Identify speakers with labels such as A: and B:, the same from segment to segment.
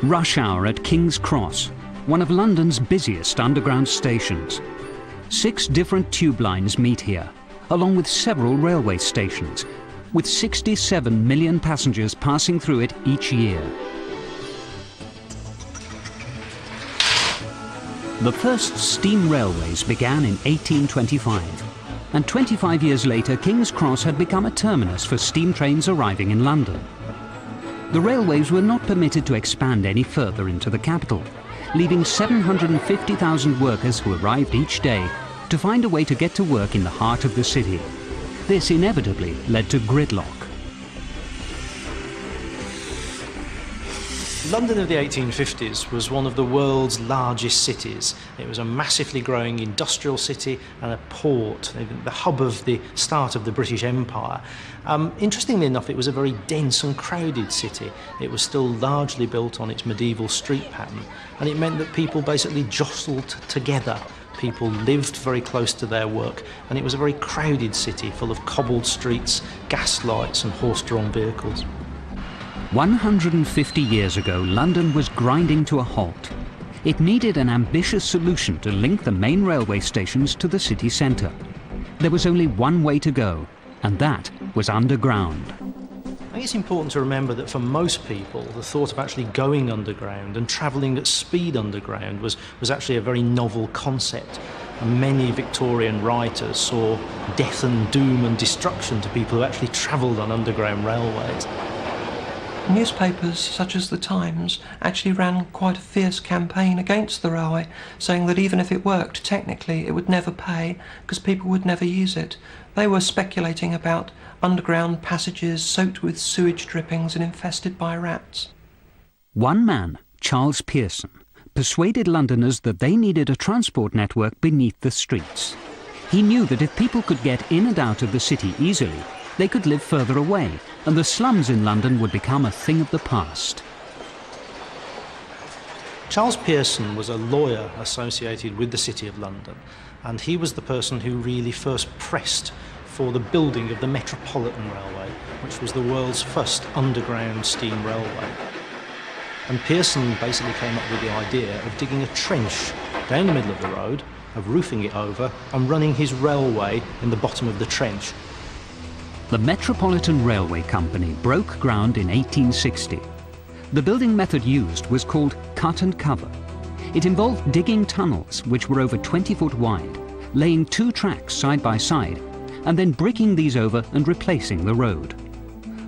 A: Rush hour at King's Cross, one of London's busiest underground stations. 6 different tube lines meet here, along with several railway stations, with 67 million passengers passing through it each year. The first steam railways began in 1825, and 25 years later King's Cross had become a terminus for steam trains arriving in London. The railways were not permitted to expand any further into the capital, leaving 750,000 workers who arrived each day to find a way to get to work in the heart of the city. This inevitably led to gridlock.
B: London of the 1850s was one of the world's largest cities. It was a massively growing industrial city and a port, the hub of the start of the British Empire. Interestingly enough, it was a very dense and crowded city. It was still largely built on its medieval street pattern, and it meant that people basically jostled together. People lived very close to their work, and it was a very crowded city full of cobbled streets, gas lights and horse-drawn vehicles.
A: 150 years ago, London was grinding to a halt. It needed an ambitious solution to link the main railway stations to the city centre. There was only one way to go, and that was underground.
B: I think it's important to remember that for most people, the thought of actually going underground and travelling at speed underground was actually a very novel concept. And many Victorian writers saw death and doom and destruction to people who actually travelled on underground railways.
C: Newspapers such as The Times actually ran quite a fierce campaign against the railway, saying that even if it worked, technically it would never pay because people would never use it. They were speculating about underground passages soaked with sewage drippings and infested by rats.
A: One man, Charles Pearson, persuaded Londoners that they needed a transport network beneath the streets. He knew that if people could get in and out of the city easily, they could live further away, and the slums in London would become a thing of the past.
B: Charles Pearson was a lawyer associated with the City of London, and he was the person who really first pressed for the building of the Metropolitan Railway, which was the world's first underground steam railway. And Pearson basically came up with the idea of digging a trench down the middle of the road, of roofing it over, and running his railway in the bottom of the trench.
A: The Metropolitan Railway Company broke ground in 1860. The building method used was called cut and cover. It involved digging tunnels which were over 20 foot wide, laying 2 tracks side by side, and then bricking these over and replacing the road.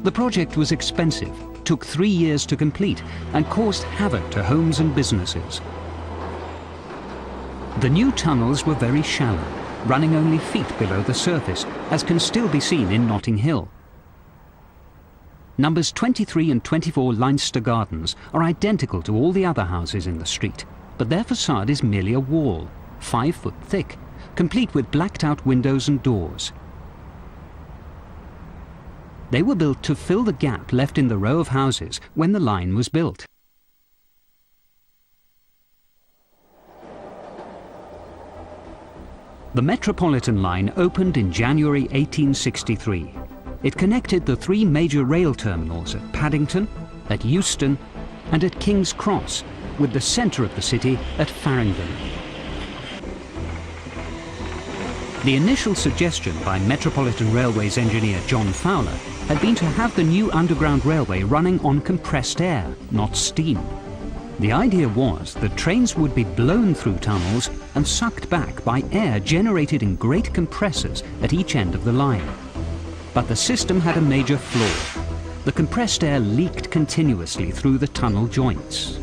A: The project was expensive, took 3 years to complete, and caused havoc to homes and businesses. The new tunnels were very shallow, running only feet below the surface, as can still be seen in Notting Hill. Numbers 23 and 24 Leinster Gardens are identical to all the other houses in the street, but their facade is merely a wall, 5 foot thick, complete with blacked-out windows and doors. They were built to fill the gap left in the row of houses when the line was built. The Metropolitan line opened in January 1863. It connected the 3 major rail terminals at Paddington, at Euston, and at King's Cross, with the centre of the city at Farringdon. The initial suggestion by Metropolitan Railway's engineer John Fowler had been to have the new underground railway running on compressed air, not steam. The idea was that trains would be blown through tunnels and sucked back by air generated in great compressors at each end of the line. But the system had a major flaw. The compressed air leaked continuously through the tunnel joints.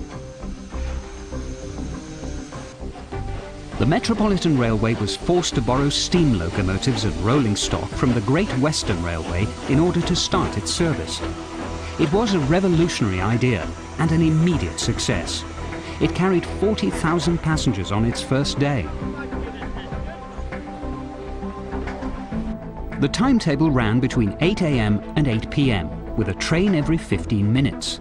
A: The Metropolitan Railway was forced to borrow steam locomotives and rolling stock from the Great Western Railway in order to start its service. It was a revolutionary idea and an immediate success. It carried 40,000 passengers on its first day. The timetable ran between 8 a.m. and 8 p.m. with a train every 15 minutes.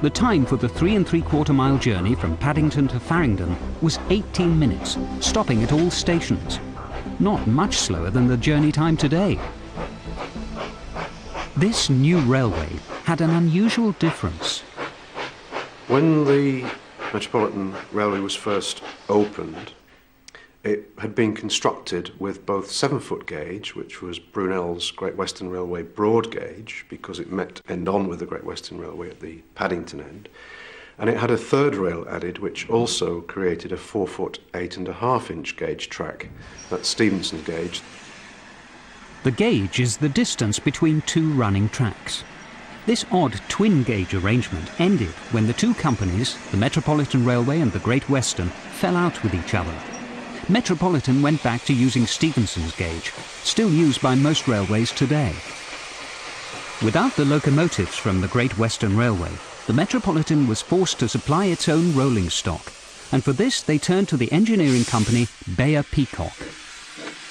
A: The time for the 3 3/4 mile journey from Paddington to Farringdon was 18 minutes, stopping at all stations. Not much slower than the journey time today. This new railway had an unusual difference.
D: When the Metropolitan Railway was first opened, it had been constructed with both 7-foot gauge, which was Brunel's Great Western Railway broad gauge, because it met end-on with the Great Western Railway at the Paddington end, and it had a third rail added, which also created a 4-foot 8.5-inch gauge track. That's Stephenson's gauge.
A: The gauge is the distance between two running tracks. This odd twin gauge arrangement ended when the two companies, the Metropolitan Railway and the Great Western, fell out with each other. Metropolitan went back to using Stephenson's gauge, still used by most railways today. Without the locomotives from the Great Western Railway, the Metropolitan was forced to supply its own rolling stock, and for this they turned to the engineering company Bayer Peacock.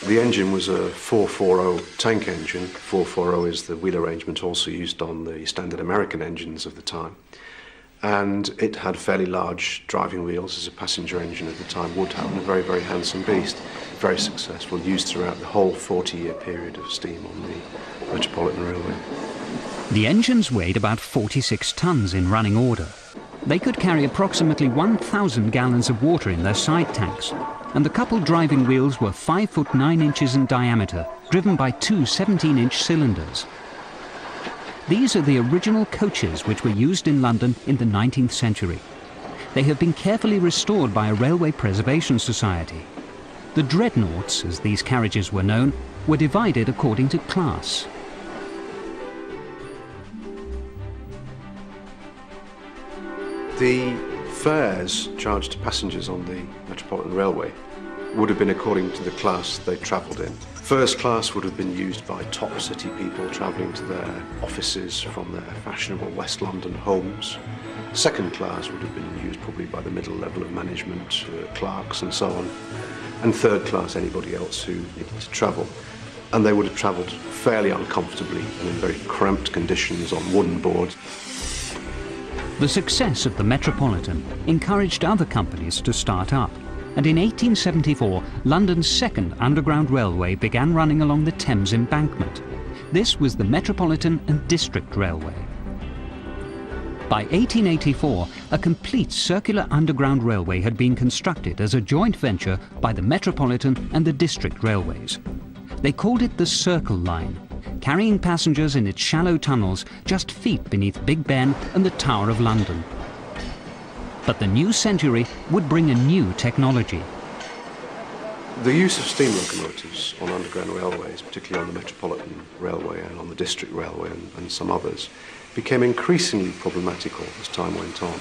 D: The engine was a 440 tank engine. 440 is the wheel arrangement also used on the standard American engines of the time. And it had fairly large driving wheels, as a passenger engine at the time would have, and a very, very handsome beast. Very successful, used throughout the whole 40-year period of steam on the Metropolitan Railway.
A: The engines weighed about 46 tons in running order. They could carry approximately 1,000 gallons of water in their side tanks, and the coupled driving wheels were 5 foot 9 inches in diameter, driven by two 17-inch cylinders. These are the original coaches which were used in London in the 19th century. They have been carefully restored by a Railway Preservation Society. The dreadnoughts, as these carriages were known, were divided according to class.
D: The fares charged to passengers on the Metropolitan Railway would have been according to the class they travelled in. First class would have been used by top city people travelling to their offices from their fashionable West London homes. Second class would have been used probably by the middle level of management, clerks and so on. And third class, anybody else who needed to travel. And they would have travelled fairly uncomfortably and in very cramped conditions on wooden boards.
A: The success of the Metropolitan encouraged other companies to start up, and in 1874 London's second underground railway began running along the Thames embankment. This was the Metropolitan and District Railway. By 1884, a complete circular underground railway had been constructed as a joint venture by the Metropolitan and the District Railways. They called it the Circle Line, carrying passengers in its shallow tunnels just feet beneath Big Ben and the Tower of London. But the new century would bring a new technology.
D: The use of steam locomotives on underground railways, particularly on the Metropolitan Railway and on the District Railway and some others, became increasingly problematical as time went on.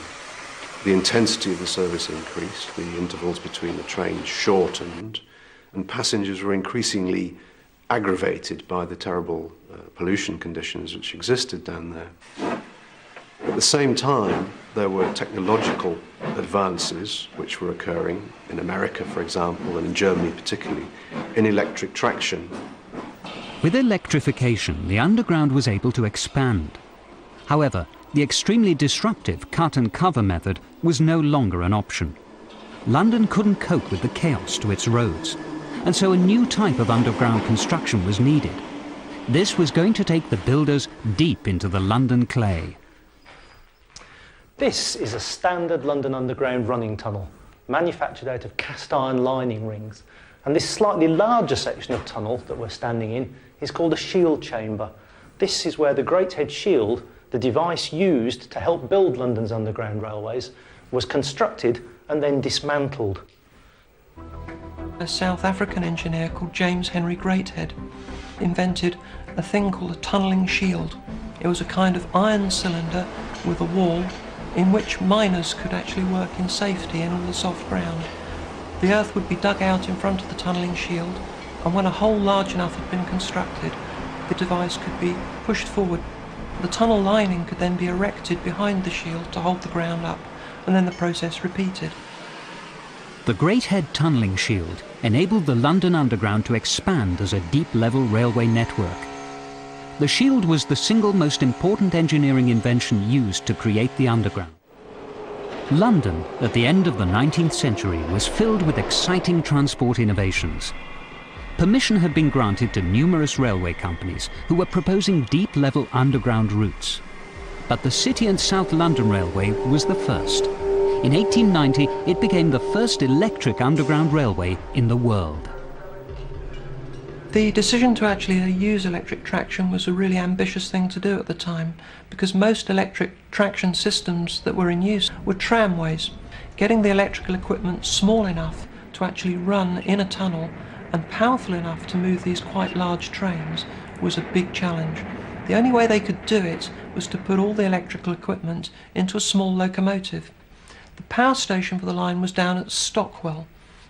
D: The intensity of the service increased, the intervals between the trains shortened, and passengers were increasingly aggravated by the terrible pollution conditions which existed down there. At the same time, there were technological advances which were occurring in America, for example, and in Germany particularly, in electric traction.
A: With electrification, the underground was able to expand. However, the extremely disruptive cut and cover method was no longer an option. London couldn't cope with the chaos to its roads, and so a new type of underground construction was needed. This was going to take the builders deep into the London clay.
B: This is a standard London Underground running tunnel, manufactured out of cast iron lining rings. And this slightly larger section of tunnel that we're standing in is called a shield chamber. This is where the Greathead Shield, the device used to help build London's underground railways, was constructed and then dismantled.
C: A South African engineer called James Henry Greathead invented a thing called a tunnelling shield. It was a kind of iron cylinder with a wall in which miners could actually work in safety in all the soft ground. The earth would be dug out in front of the tunnelling shield, and when a hole large enough had been constructed, the device could be pushed forward. The tunnel lining could then be erected behind the shield to hold the ground up, and then the process repeated.
A: The Greathead tunnelling shield enabled the London Underground to expand as a deep-level railway network. The shield was the single most important engineering invention used to create the Underground. London, at the end of the 19th century, was filled with exciting transport innovations. Permission had been granted to numerous railway companies who were proposing deep-level underground routes. But the City and South London Railway was the first. In 1890, it became the first electric underground railway in the world.
C: The decision to actually use electric traction was a really ambitious thing to do at the time, because most electric traction systems that were in use were tramways. Getting the electrical equipment small enough to actually run in a tunnel and powerful enough to move these quite large trains was a big challenge. The only way they could do it was to put all the electrical equipment into a small locomotive. The power station for the line was down at Stockwell.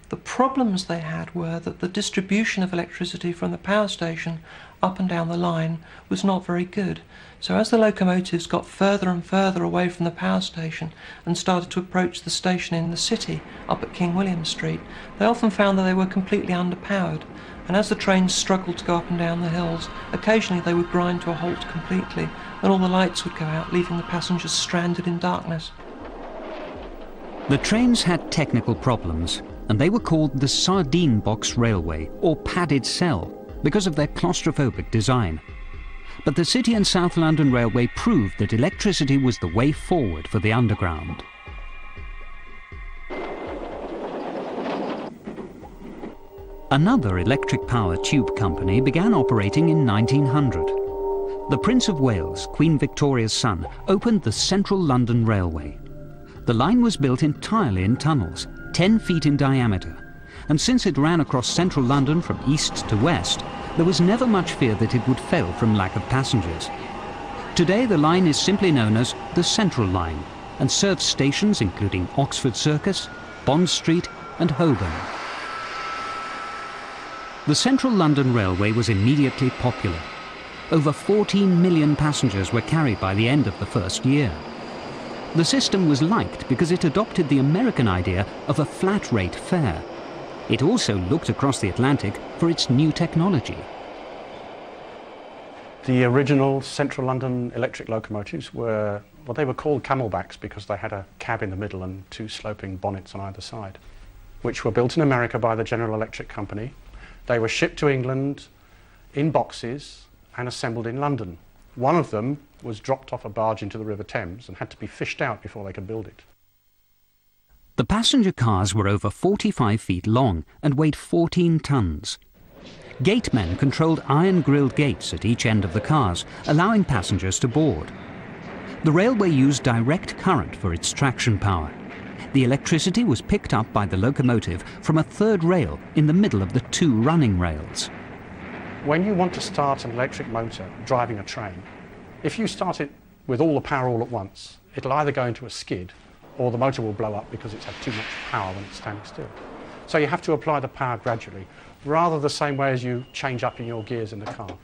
C: The problems they had were that the distribution of electricity from the power station up and down the line was not very good. So as the locomotives got further and further away from the power station and started to approach the station in the city up at King William Street, they often found that they were completely underpowered. And as the trains struggled to go up and down the hills, occasionally they would grind to a halt completely, and all the lights would go out, leaving the passengers stranded in darkness.
A: The trains had technical problems, and they were called the Sardine Box Railway, or Padded Cell, because of their claustrophobic design. But the City and South London Railway proved that electricity was the way forward for the underground. Another electric power tube company began operating in 1900. The Prince of Wales, Queen Victoria's son, opened the Central London Railway. The line was built entirely in tunnels, 10 feet in diameter, and since it ran across central London from east to west, there was never much fear that it would fail from lack of passengers. Today the line is simply known as the Central Line and serves stations including Oxford Circus, Bond Street and Holborn. The Central London Railway was immediately popular. Over 14 million passengers were carried by the end of the first year. The system was liked because it adopted the American idea of a flat-rate fare. It also looked across the Atlantic for its new technology.
E: The original Central London electric locomotives were, well, they were called camelbacks because they had a cab in the middle and two sloping bonnets on either side, which were built in America by the General Electric Company. They were shipped to England in boxes and assembled in London. One of them was dropped off a barge into the River Thames and had to be fished out before they could build it.
A: The passenger cars were over 45 feet long and weighed 14 tons. Gatemen controlled iron-grilled gates at each end of the cars, allowing passengers to board. The railway used direct current for its traction power. The electricity was picked up by the locomotive from a third rail in the middle of the two running rails.
E: When you want to start an electric motor driving a train, if you start it with all the power all at once, it'll either go into a skid or the motor will blow up because it's had too much power when it's standing still. So you have to apply the power gradually, rather the same way as you change up in your gears in the car.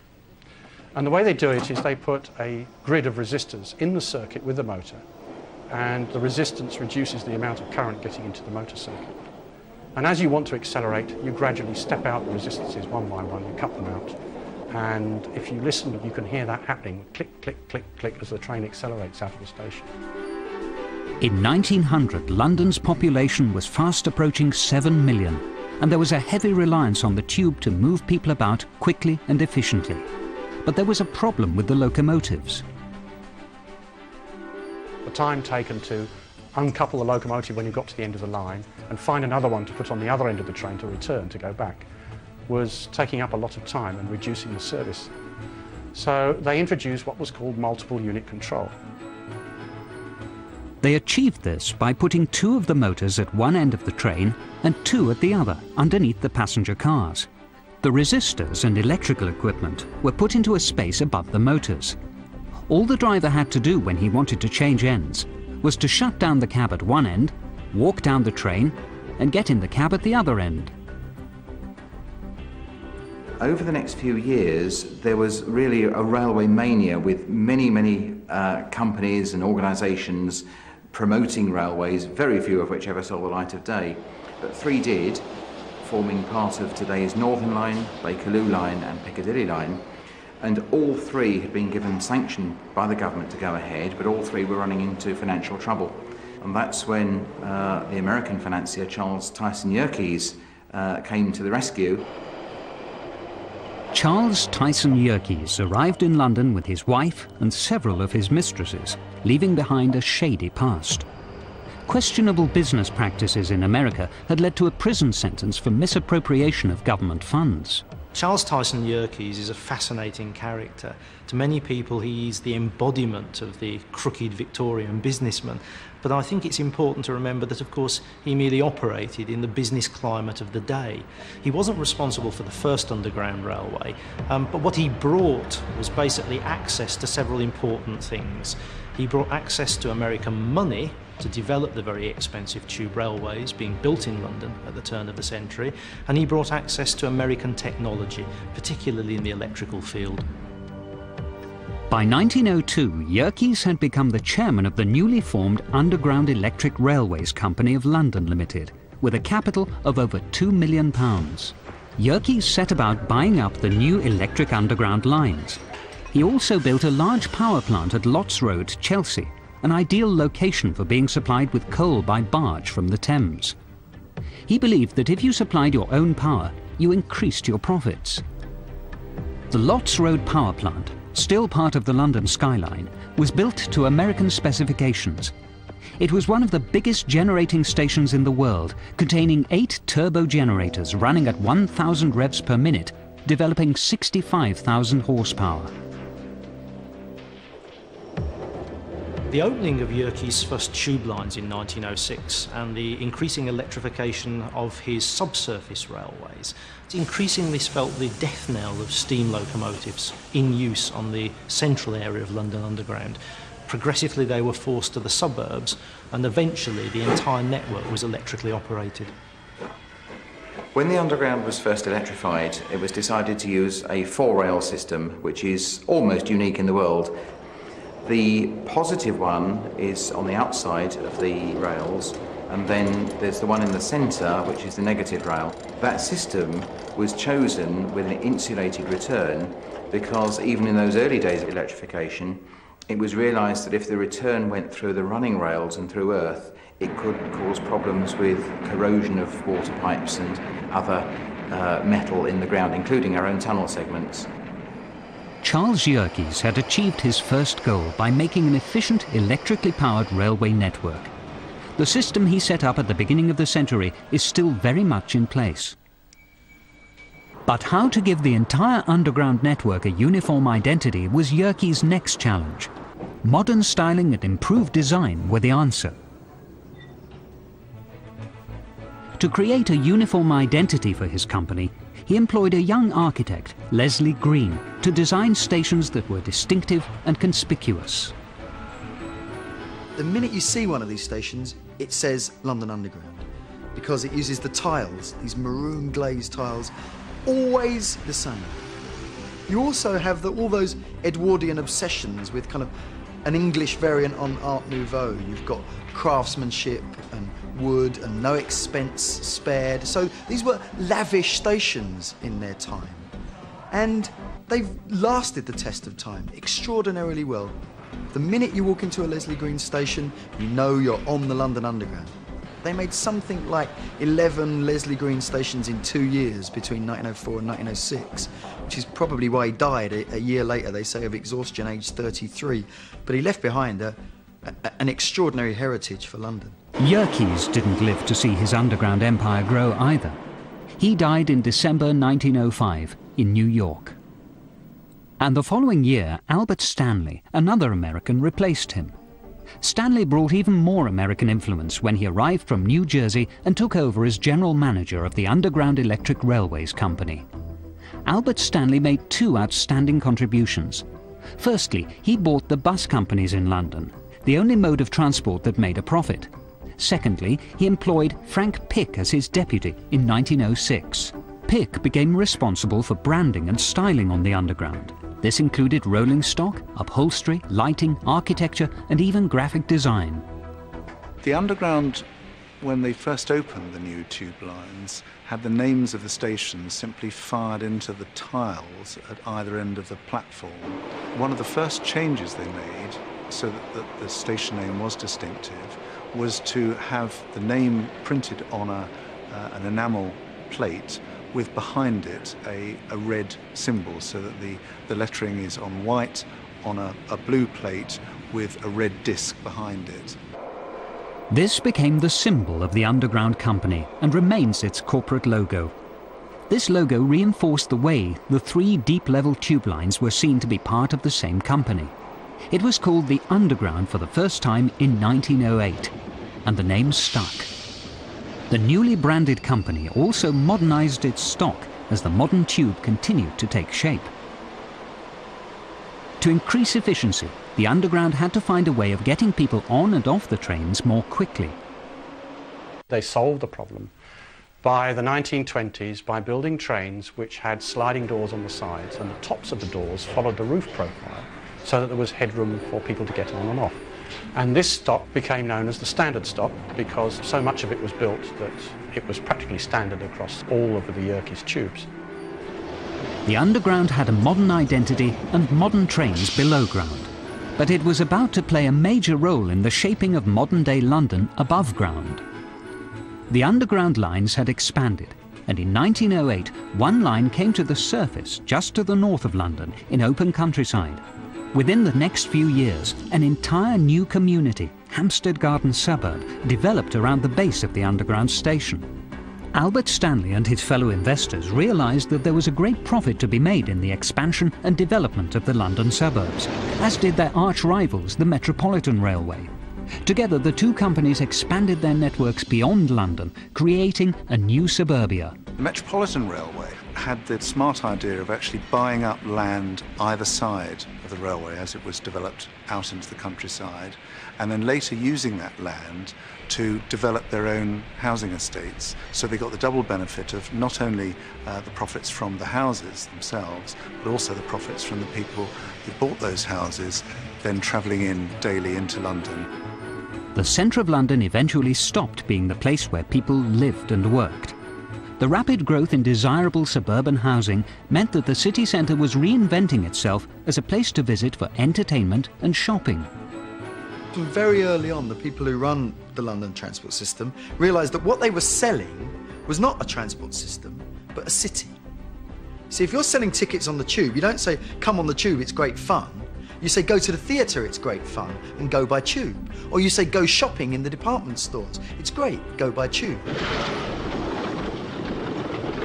E: And the way they do it is they put a grid of resistors in the circuit with the motor, and the resistance reduces the amount of current getting into the motor circuit. And as you want to accelerate, you gradually step out the resistances one by one, you cut them out. And if you listen, you can hear that happening, click, click, click, click, as the train accelerates out of the station.
A: In 1900, London's population was fast approaching 7 million, and there was a heavy reliance on the tube to move people about quickly and efficiently. But there was a problem with the locomotives.
E: The time taken to uncouple the locomotive when you got to the end of the line and find another one to put on the other end of the train to return, to go back, was taking up a lot of time and reducing the service. So they introduced what was called multiple unit control.
A: They achieved this by putting two of the motors at one end of the train and two at the other, underneath the passenger cars. The resistors and electrical equipment were put into a space above the motors. All the driver had to do when he wanted to change ends was to shut down the cab at one end, walk down the train, and get in the cab at the other end.
F: Over the next few years, there was really a railway mania with many companies and organisations promoting railways, very few of which ever saw the light of day. But three did, forming part of today's Northern Line, Bakerloo Line and Piccadilly Line. And all three had been given sanction by the government to go ahead, but all three were running into financial trouble. And that's when the American financier Charles Tyson Yerkes came to the rescue.
A: Charles Tyson Yerkes arrived in London with his wife and several of his mistresses, leaving behind a shady past. Questionable business practices in America had led to a prison sentence for misappropriation of government funds.
B: Charles Tyson Yerkes is a fascinating character. To many people, he's the embodiment of the crooked Victorian businessman. But I think it's important to remember that, of course, he merely operated in the business climate of the day. He wasn't responsible for the first Underground Railway, but what he brought was basically access to several important things. He brought access to American money to develop the very expensive tube railways being built in London at the turn of the century, and he brought access to American technology, particularly in the electrical field.
A: By 1902, Yerkes had become the chairman of the newly formed Underground Electric Railways Company of London Limited, with a capital of over £2 million. Yerkes set about buying up the new electric underground lines. He also built a large power plant at Lots Road, Chelsea, an ideal location for being supplied with coal by barge from the Thames. He believed that if you supplied your own power, you increased your profits. The Lots Road power plant, still part of the London skyline, was built to American specifications. It was one of the biggest generating stations in the world, containing 8 turbo generators running at 1,000 revs per minute, developing 65,000 horsepower.
B: The opening of Yerkes' first tube lines in 1906 and the increasing electrification of his subsurface railways increasingly spelt the death knell of steam locomotives in use on the central area of London Underground. Progressively they were forced to the suburbs, and eventually the entire network was electrically operated.
F: When the Underground was first electrified, it was decided to use a 4-rail system, which is almost unique in the world. The positive one is on the outside of the rails, and then there's the one in the centre, which is the negative rail. That system was chosen with an insulated return because even in those early days of electrification, it was realised that if the return went through the running rails and through earth, it could cause problems with corrosion of water pipes and other metal in the ground, including our own tunnel segments.
A: Charles Yerkes had achieved his first goal by making an efficient, electrically powered railway network. The system he set up at the beginning of the century is still very much in place. But how to give the entire underground network a uniform identity was Yerkes' next challenge. Modern styling and improved design were the answer. To create a uniform identity for his company, he employed a young architect, Leslie Green, to design stations that were distinctive and conspicuous.
G: The minute you see one of these stations, it says London Underground, because it uses the tiles, these maroon glazed tiles, always the same. You also have all those Edwardian obsessions with kind of an English variant on Art Nouveau. You've got craftsmanship and wood and no expense spared. So these were lavish stations in their time. And they've lasted the test of time extraordinarily well. The minute you walk into a Leslie Green station, you know you're on the London Underground. They made something like 11 Leslie Green stations in 2 years between 1904 and 1906, which is probably why he died a year later, they say, of exhaustion, aged 33. But he left behind an extraordinary heritage for London.
A: Yerkes didn't live to see his underground empire grow either. He died in December 1905 in New York. And the following year, Albert Stanley, another American, replaced him. Stanley brought even more American influence when he arrived from New Jersey and took over as general manager of the Underground Electric Railways Company. Albert Stanley made 2 outstanding contributions. Firstly, he bought the bus companies in London, the only mode of transport that made a profit. Secondly, he employed Frank Pick as his deputy in 1906. Pick became responsible for branding and styling on the Underground. This included rolling stock, upholstery, lighting, architecture, and even graphic design.
H: The Underground, when they first opened the new tube lines, had the names of the stations simply fired into the tiles at either end of the platform. One of the first changes they made, so that the station name was distinctive, was to have the name printed on an enamel plate with behind it a red symbol, so that the lettering is on white on a blue plate with a red disc behind it.
A: This became the symbol of the Underground Company and remains its corporate logo. This logo reinforced the way the 3 deep-level tube lines were seen to be part of the same company. It was called the Underground for the first time in 1908, and the name stuck. The newly branded company also modernised its stock as the modern tube continued to take shape. To increase efficiency, the Underground had to find a way of getting people on and off the trains more quickly.
E: They solved the problem by the 1920s by building trains which had sliding doors on the sides, and the tops of the doors followed the roof profile so that there was headroom for people to get on and off. And this stock became known as the standard stock because so much of it was built that it was practically standard across all of the Yerkes tubes.
A: The Underground had a modern identity and modern trains below ground, but it was about to play a major role in the shaping of modern-day London above ground. The Underground lines had expanded, and in 1908 one line came to the surface just to the north of London in open countryside. Within the next few years, an entire new community, Hampstead Garden suburb, developed around the base of the Underground station. Albert Stanley and his fellow investors realised that there was a great profit to be made in the expansion and development of the London suburbs, as did their arch rivals, the Metropolitan Railway. Together, the two companies expanded their networks beyond London, creating a new suburbia.
H: The Metropolitan Railway had the smart idea of actually buying up land either side of the railway as it was developed out into the countryside, and then later using that land to develop their own housing estates. So they got the double benefit of not only the profits from the houses themselves, but also the profits from the people who bought those houses, then travelling in daily into London.
A: The centre of London eventually stopped being the place where people lived and worked. The rapid growth in desirable suburban housing meant that the city centre was reinventing itself as a place to visit for entertainment and shopping.
G: From very early on, the people who run the London transport system realised that what they were selling was not a transport system, but a city. See, if you're selling tickets on the tube, you don't say, come on the tube, it's great fun. You say, go to the theatre, it's great fun, and go by tube. Or you say, go shopping in the department stores. It's great, go by tube.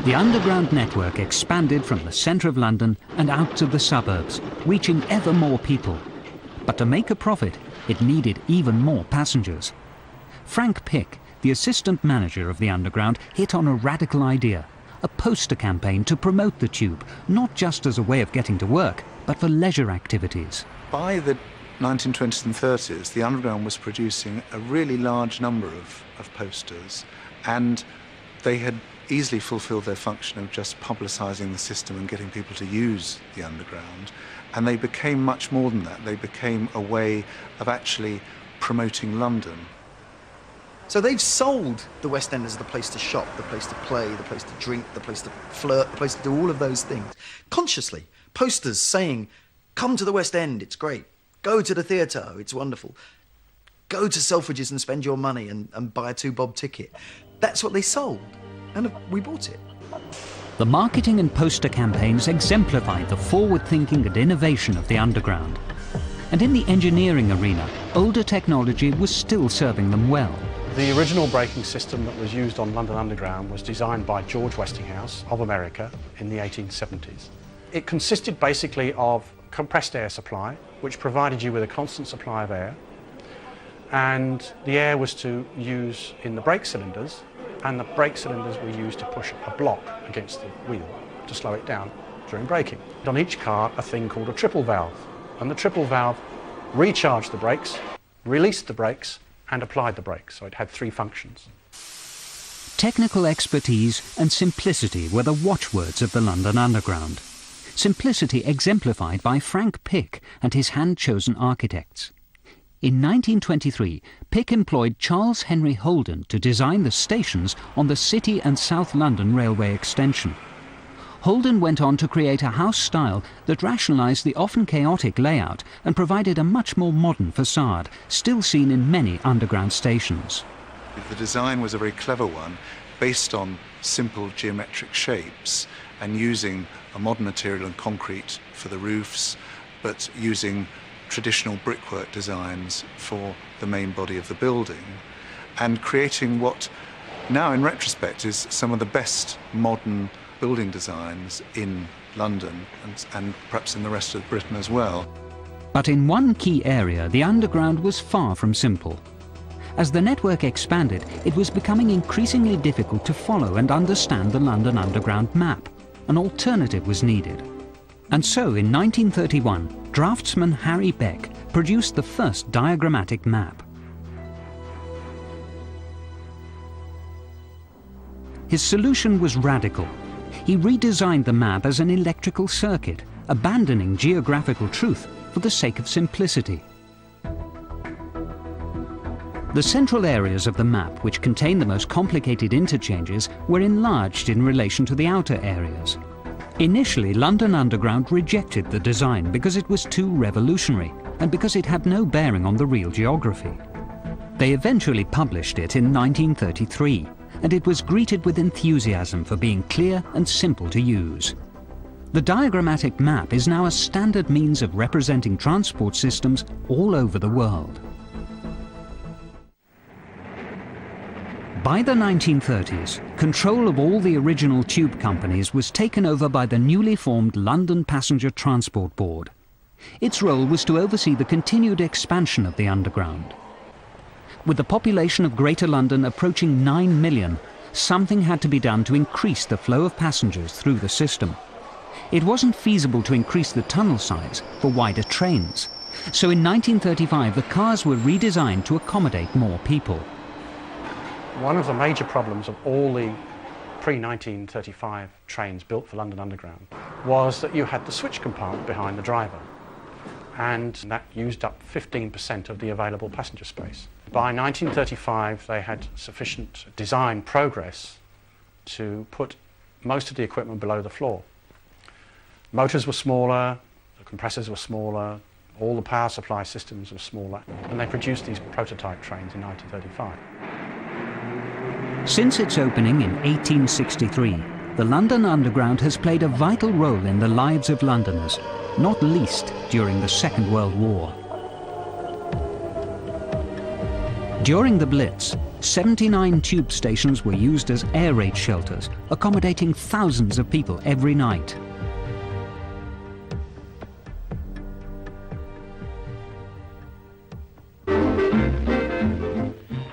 A: The Underground network expanded from the centre of London and out to the suburbs, reaching ever more people. But to make a profit, it needed even more passengers. Frank Pick, the assistant manager of the Underground, hit on a radical idea, a poster campaign to promote the tube, not just as a way of getting to work, but for leisure activities.
H: By the 1920s and 30s, the Underground was producing a really large number of posters, and they had easily fulfilled their function of just publicising the system and getting people to use the Underground. And they became much more than that. They became a way of actually promoting London.
G: So they've sold the West End as the place to shop, the place to play, the place to drink, the place to flirt, the place to do all of those things. Consciously, posters saying, come to the West End, it's great. Go to the theatre, it's wonderful. Go to Selfridges and spend your money and buy a 2-bob ticket. That's what they sold, and we bought it.
A: The marketing and poster campaigns exemplified the forward-thinking and innovation of the Underground. And in the engineering arena, older technology was still serving them well.
E: The original braking system that was used on London Underground was designed by George Westinghouse of America in the 1870s. It consisted basically of compressed air supply, which provided you with a constant supply of air, and the air was to use in the brake cylinders, and the brake cylinders were used to push a block against the wheel to slow it down during braking. On each car, a thing called a triple valve, and the triple valve recharged the brakes, released the brakes, and applied the brakes, so it had 3 functions.
A: Technical expertise and simplicity were the watchwords of the London Underground. Simplicity exemplified by Frank Pick and his hand-chosen architects. In 1923, Pick employed Charles Henry Holden to design the stations on the City and South London Railway extension. Holden went on to create a house style that rationalised the often chaotic layout and provided a much more modern facade, still seen in many Underground stations.
H: The design was a very clever one, based on simple geometric shapes and using a modern material and concrete for the roofs, but using traditional brickwork designs for the main body of the building, and creating what now in retrospect is some of the best modern building designs in London and perhaps in the rest of Britain as well.
A: But in one key area, the Underground was far from simple. As the network expanded, it was becoming increasingly difficult to follow and understand the London Underground map. An alternative was needed. And so, in 1931, draftsman Harry Beck produced the first diagrammatic map. His solution was radical. He redesigned the map as an electrical circuit, abandoning geographical truth for the sake of simplicity. The central areas of the map, which contained the most complicated interchanges, were enlarged in relation to the outer areas. Initially, London Underground rejected the design because it was too revolutionary and because it had no bearing on the real geography. They eventually published it in 1933, and it was greeted with enthusiasm for being clear and simple to use. The diagrammatic map is now a standard means of representing transport systems all over the world. By the 1930s, control of all the original tube companies was taken over by the newly formed London Passenger Transport Board. Its role was to oversee the continued expansion of the Underground. With the population of Greater London approaching 9 million, something had to be done to increase the flow of passengers through the system. It wasn't feasible to increase the tunnel size for wider trains, so in 1935 the cars were redesigned to accommodate more people.
E: One of the major problems of all the pre-1935 trains built for London Underground was that you had the switch compartment behind the driver, and that used up 15% of the available passenger space. By 1935 they had sufficient design progress to put most of the equipment below the floor. Motors were smaller, the compressors were smaller, all the power supply systems were smaller, and they produced these prototype trains in 1935.
A: Since its opening in 1863, the London Underground has played a vital role in the lives of Londoners, not least during the Second World War. During the Blitz, 79 tube stations were used as air raid shelters, accommodating thousands of people every night.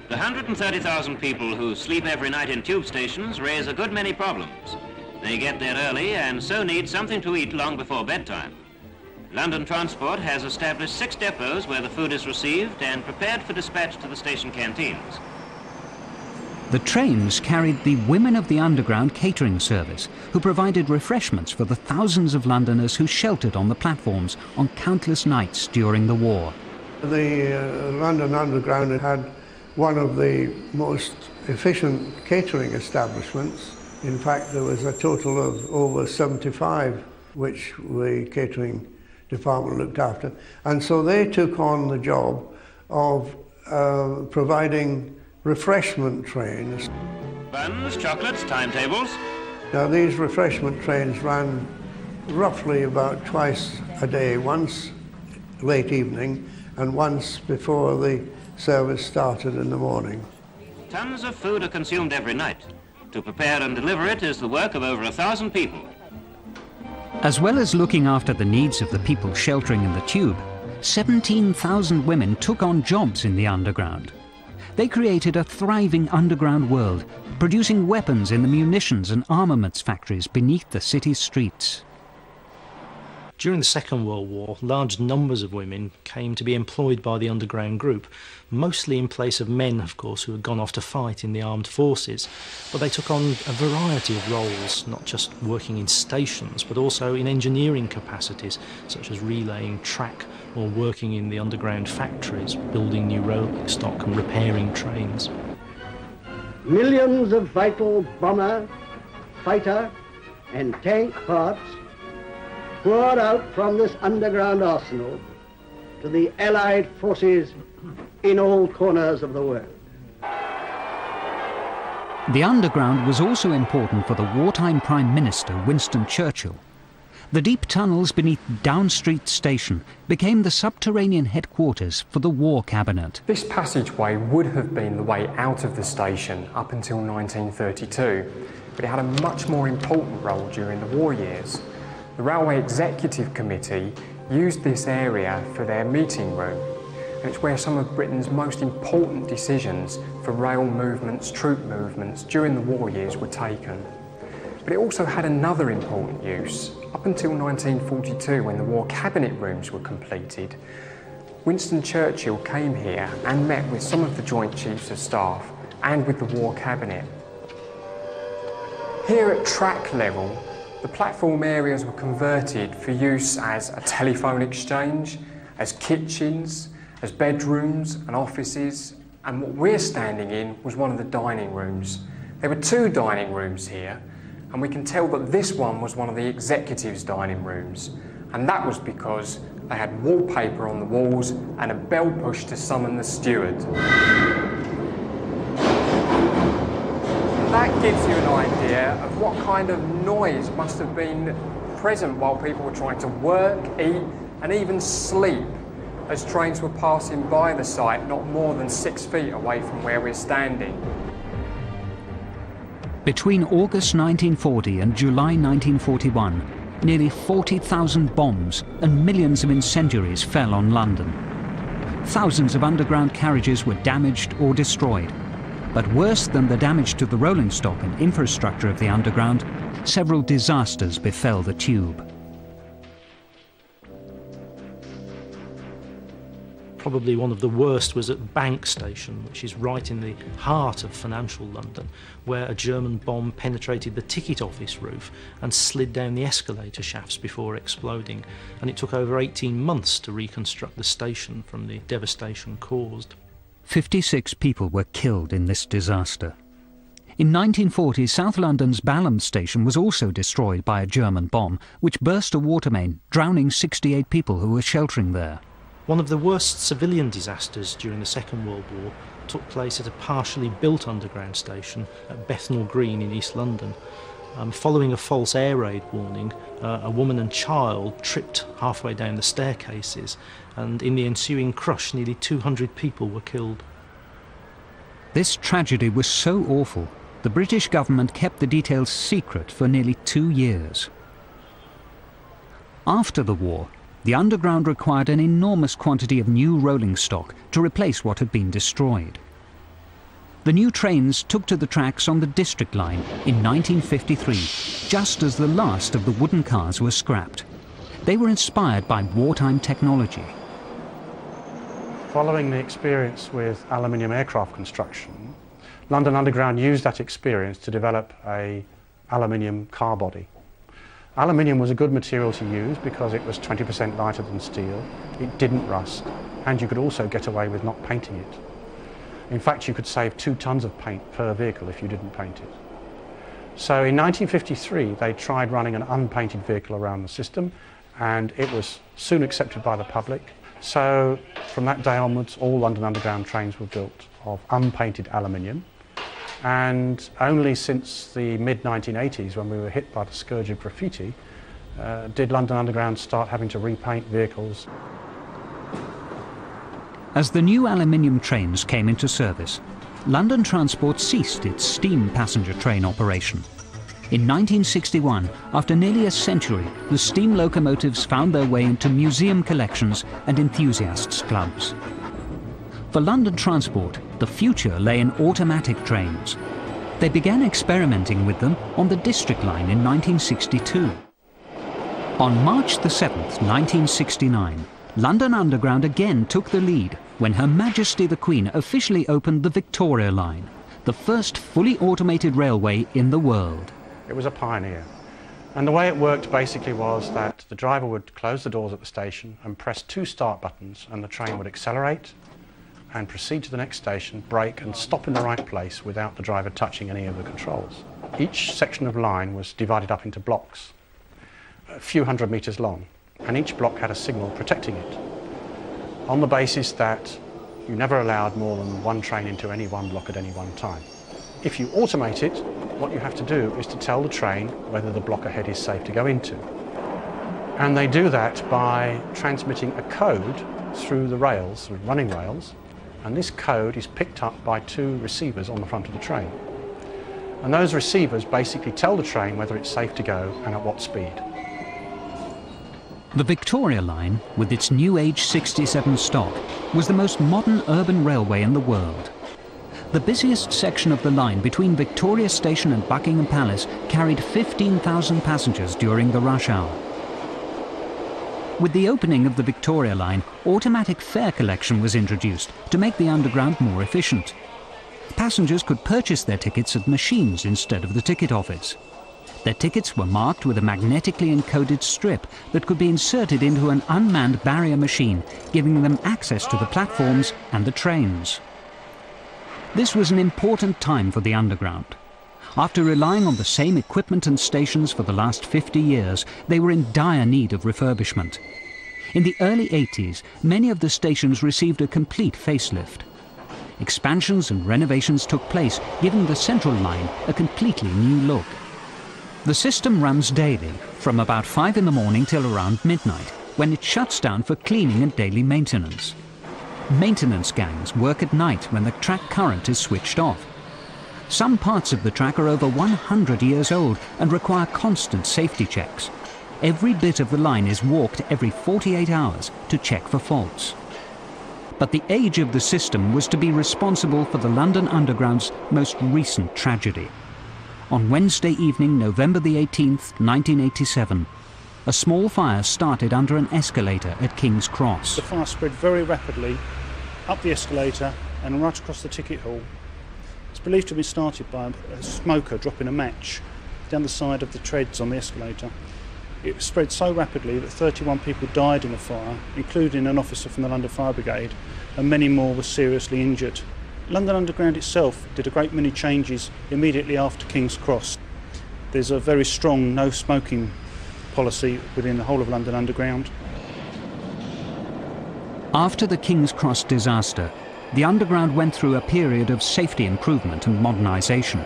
I: The 130,000 people who sleep every night in tube stations raise a good many problems. They get there early and so need something to eat long before bedtime. London Transport has established 6 depots where the food is received and prepared for dispatch to the station canteens.
A: The trains carried the Women of the Underground catering service, who provided refreshments for the thousands of Londoners who sheltered on the platforms on countless nights during the war.
J: The London Underground had one of the most efficient catering establishments. In fact, there was a total of over 75 which the catering department looked after. And so they took on the job of providing refreshment trains.
I: Buns, chocolates, timetables.
J: Now these refreshment trains ran roughly about twice a day, once late evening and once before the service started in the morning.
I: Tons of food are consumed every night. To prepare and deliver it is the work of over 1,000 people.
A: As well as looking after the needs of the people sheltering in the tube, 17,000 women took on jobs in the Underground. They created a thriving underground world, producing weapons in the munitions and armaments factories beneath the city's streets.
B: During the Second World War, large numbers of women came to be employed by the Underground Group, mostly in place of men, of course, who had gone off to fight in the armed forces. But they took on a variety of roles, not just working in stations, but also in engineering capacities, such as relaying track or working in the underground factories, building new rolling stock and repairing trains.
K: Millions of vital bomber, fighter and tank parts poured out from this underground arsenal to the Allied forces in all corners of the world.
A: The Underground was also important for the wartime Prime Minister Winston Churchill. The deep tunnels beneath Down Street Station became the subterranean headquarters for the War Cabinet.
L: This passageway would have been the way out of the station up until 1932, but it had a much more important role during the war years. The Railway Executive Committee used this area for their meeting room, and it's where some of Britain's most important decisions for rail movements, troop movements during the war years were taken. But it also had another important use. Up until 1942, when the War Cabinet rooms were completed, Winston Churchill came here and met with some of the Joint Chiefs of Staff and with the War Cabinet. Here at track level, the platform areas were converted for use as a telephone exchange, as kitchens, as bedrooms and offices, and what we're standing in was one of the dining rooms. There were two dining rooms here, and we can tell that this one was one of the executives' dining rooms, and that was because they had wallpaper on the walls and a bell push to summon the steward. That gives you an idea of what kind of noise must have been present while people were trying to work, eat, and even sleep as trains were passing by the site not more than 6 feet away from where we're standing.
A: Between August 1940 and July 1941, nearly 40,000 bombs and millions of incendiaries fell on London. Thousands of underground carriages were damaged or destroyed. But worse than the damage to the rolling stock and infrastructure of the Underground, several disasters befell the tube.
B: Probably one of the worst was at Bank Station, which is right in the heart of financial London, where a German bomb penetrated the ticket office roof and slid down the escalator shafts before exploding, and it took over 18 months to reconstruct the station from the devastation caused.
A: 56 people were killed in this disaster. In 1940, South London's Balham Station was also destroyed by a German bomb, which burst a water main, drowning 68 people who were sheltering there.
B: One of the worst civilian disasters during the Second World War took place at a partially built underground station at Bethnal Green in East London. Following a false air raid warning, a woman and child tripped halfway down the staircases, and in the ensuing crush nearly 200 people were killed.
A: This tragedy was so awful, the British government kept the details secret for nearly 2 years. After the war, the Underground required an enormous quantity of new rolling stock to replace what had been destroyed. The new trains took to the tracks on the District Line in 1953, just as the last of the wooden cars were scrapped. They were inspired by wartime technology.
E: Following the experience with aluminium aircraft construction, London Underground used that experience to develop an aluminium car body. Aluminium was a good material to use because it was 20% lighter than steel, it didn't rust, and you could also get away with not painting it. In fact, you could save 2 tons of paint per vehicle if you didn't paint it. So in 1953, they tried running an unpainted vehicle around the system, and it was soon accepted by the public. So from that day onwards, all London Underground trains were built of unpainted aluminium. And only since the mid-1980s, when we were hit by the scourge of graffiti, did London Underground start having to repaint vehicles.
A: As the new aluminium trains came into service, London Transport ceased its steam passenger train operation. In 1961, after nearly a century, the steam locomotives found their way into museum collections and enthusiasts' clubs. For London Transport, the future lay in automatic trains. They began experimenting with them on the District Line in 1962. On March the 7th, 1969, London Underground again took the lead when Her Majesty the Queen officially opened the Victoria Line, the first fully automated railway in the world.
E: It was a pioneer. And the way it worked basically was that the driver would close the doors at the station and press 2 start buttons, and the train would accelerate and proceed to the next station, brake and stop in the right place without the driver touching any of the controls. Each section of line was divided up into blocks, a few hundred metres long, and each block had a signal protecting it, on the basis that you never allowed more than 1 train into any one block at any one time. If you automate it, what you have to do is to tell the train whether the block ahead is safe to go into. And they do that by transmitting a code through the rails, through running rails, and this code is picked up by 2 receivers on the front of the train. And those receivers basically tell the train whether it's safe to go and at what speed.
A: The Victoria Line, with its new age 67 stock, was the most modern urban railway in the world. The busiest section of the line between Victoria Station and Buckingham Palace carried 15,000 passengers during the rush hour. With the opening of the Victoria Line, automatic fare collection was introduced to make the Underground more efficient. Passengers could purchase their tickets at machines instead of the ticket office. Their tickets were marked with a magnetically encoded strip that could be inserted into an unmanned barrier machine, giving them access to the platforms and the trains. This was an important time for the Underground. After relying on the same equipment and stations for the last 50 years, they were in dire need of refurbishment. In the early 80s, many of the stations received a complete facelift. Expansions and renovations took place, giving the Central Line a completely new look. The system runs daily, from about 5 in the morning till around midnight, when it shuts down for cleaning and daily maintenance. Maintenance gangs work at night when the track current is switched off. Some parts of the track are over 100 years old and require constant safety checks. Every bit of the line is walked every 48 hours to check for faults. But the age of the system was to be responsible for the London Underground's most recent tragedy. On Wednesday evening, November the 18th, 1987, a small fire started under an escalator at King's Cross.
M: The fire spread very rapidly up the escalator and right across the ticket hall. It's believed to have been started by a smoker dropping a match down the side of the treads on the escalator. It spread so rapidly that 31 people died in the fire, including an officer from the London Fire Brigade, and many more were seriously injured. London Underground itself did a great many changes immediately after King's Cross. There's a very strong no smoking policy within the whole of London Underground.
A: After the King's Cross disaster, the Underground went through a period of safety improvement and modernisation.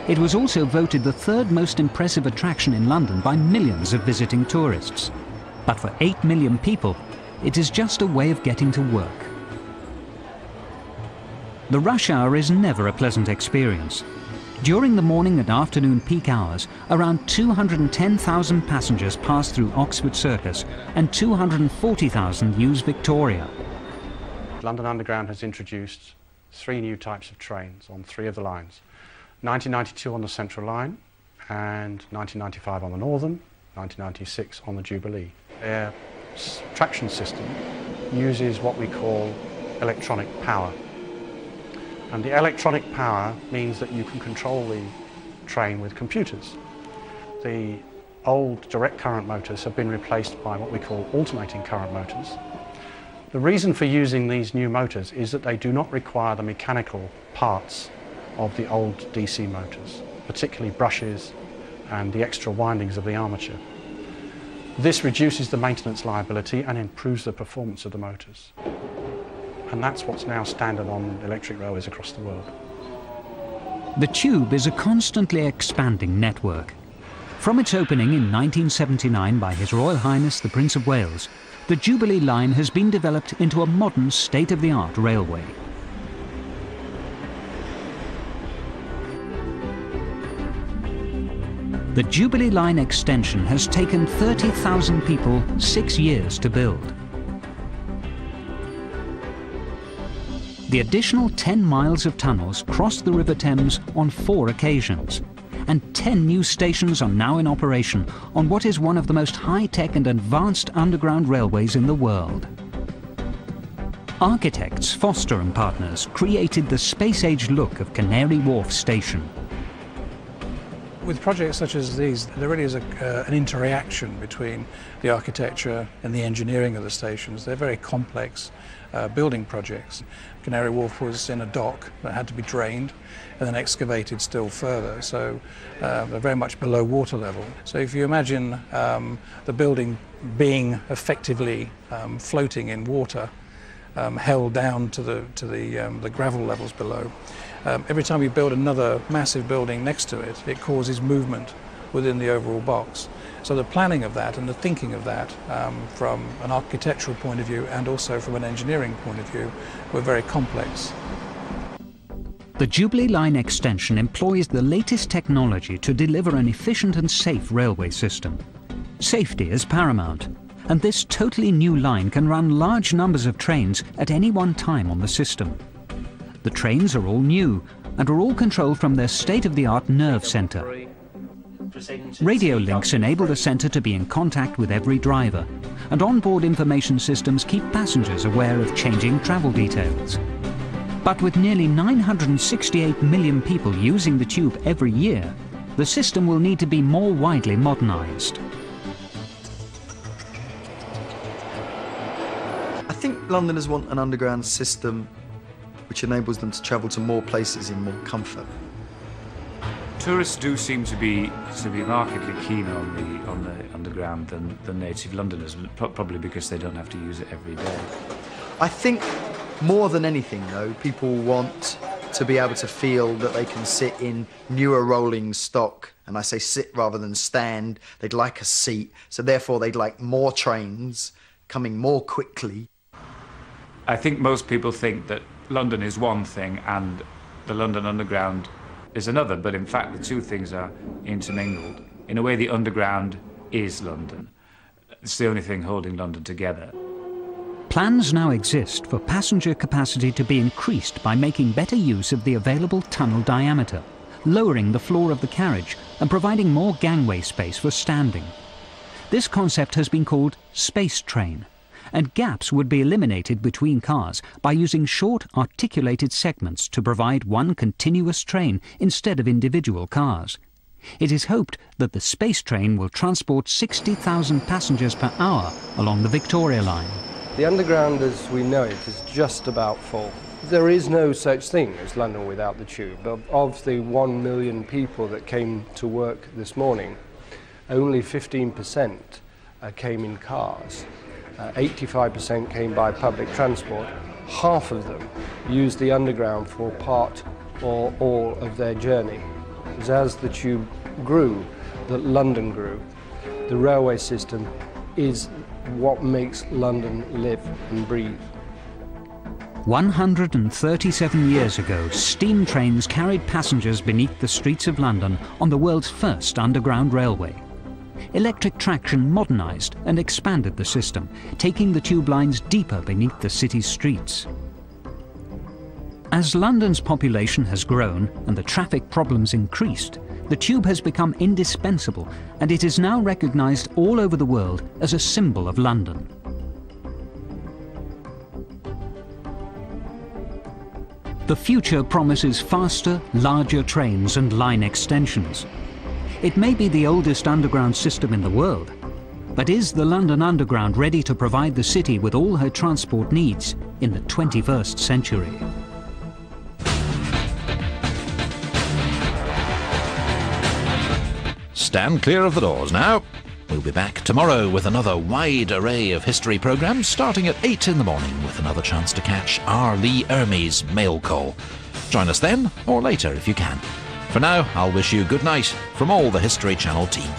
A: It was also voted the 3rd most impressive attraction in London by millions of visiting tourists. But for 8 million people, it is just a way of getting to work. The rush hour is never a pleasant experience. During the morning and afternoon peak hours, around 210,000 passengers pass through Oxford Circus and 240,000 use Victoria.
E: London Underground has introduced 3 new types of trains on 3 of the lines. 1992 on the Central Line, and 1995 on the Northern, 1996 on the Jubilee. Their traction system uses what we call electronic power. And the electronic power means that you can control the train with computers. The old direct current motors have been replaced by what we call alternating current motors. The reason for using these new motors is that they do not require the mechanical parts of the old DC motors, particularly brushes and the extra windings of the armature. This reduces the maintenance liability and improves the performance of the motors. And that's what's now standard on electric railways across the world.
A: The Tube is a constantly expanding network. From its opening in 1979 by His Royal Highness the Prince of Wales, the Jubilee line has been developed into a modern state-of-the-art railway. The Jubilee line extension has taken 30,000 people 6 years to build. The additional 10 miles of tunnels crossed the River Thames on 4 occasions, and 10 new stations are now in operation on what is one of the most high-tech and advanced underground railways in the world. Architects Foster and Partners created the space-age look of Canary Wharf Station.
N: With projects such as these, there really is an interaction between the architecture and the engineering of the stations. They're very complex building projects. Canary Wharf was in a dock that had to be drained and then excavated still further, so they're very much below water level. So if you imagine the building being effectively floating in water, held down to the gravel levels below, Every time you build another massive building next to it, it causes movement within the overall box. So the planning of that and the thinking of that from an architectural point of view and also from an engineering point of view were very complex.
A: The Jubilee line extension employs the latest technology to deliver an efficient and safe railway system. Safety is paramount, and this totally new line can run large numbers of trains at any one time on the system. The trains are all new and are all controlled from their state-of-the-art nerve centre. Radio links enable the centre to be in contact with every driver, and onboard information systems keep passengers aware of changing travel details. But with nearly 968 million people using the tube every year, the system will need to be more widely modernised.
G: I think Londoners want an underground system which enables them to travel to more places in more comfort.
O: Tourists do seem to be markedly keener on the underground than native Londoners, probably because they don't have to use it every day.
G: I think more than anything, though, people want to be able to feel that they can sit in newer rolling stock, and I say sit rather than stand. They'd like a seat, so therefore they'd like more trains coming more quickly.
O: I think most people think that London is one thing and the London Underground is another, but in fact the two things are intermingled. In a way, the Underground is London. It's the only thing holding London together.
A: Plans now exist for passenger capacity to be increased by making better use of the available tunnel diameter, lowering the floor of the carriage and providing more gangway space for standing. This concept has been called space train, and gaps would be eliminated between cars by using short articulated segments to provide one continuous train instead of individual cars. It is hoped that the space train will transport 60,000 passengers per hour along the Victoria line.
P: The Underground as we know it is just about full. There is no such thing as London without the tube. Of the 1 million people that came to work this morning, only 15% came in cars. 85% came by public transport. Half of them used the Underground for part or all of their journey. As the tube grew, that London grew. The railway system is what makes London live and breathe.
A: 137 years ago, steam trains carried passengers beneath the streets of London on the world's first underground railway. Electric traction modernised and expanded the system, taking the tube lines deeper beneath the city's streets. As London's population has grown and the traffic problems increased, the tube has become indispensable, and it is now recognised all over the world as a symbol of London. The future promises faster, larger trains and line extensions. It may be the oldest underground system in the world, but is the London Underground ready to provide the city with all her transport needs in the 21st century?
Q: Stand clear of the doors now. We'll be back tomorrow with another wide array of history programmes, starting at 8 in the morning with another chance to catch R. Lee Ermey's mail call. Join us then, or later if you can. For now, I'll wish you good night from all the History Channel team.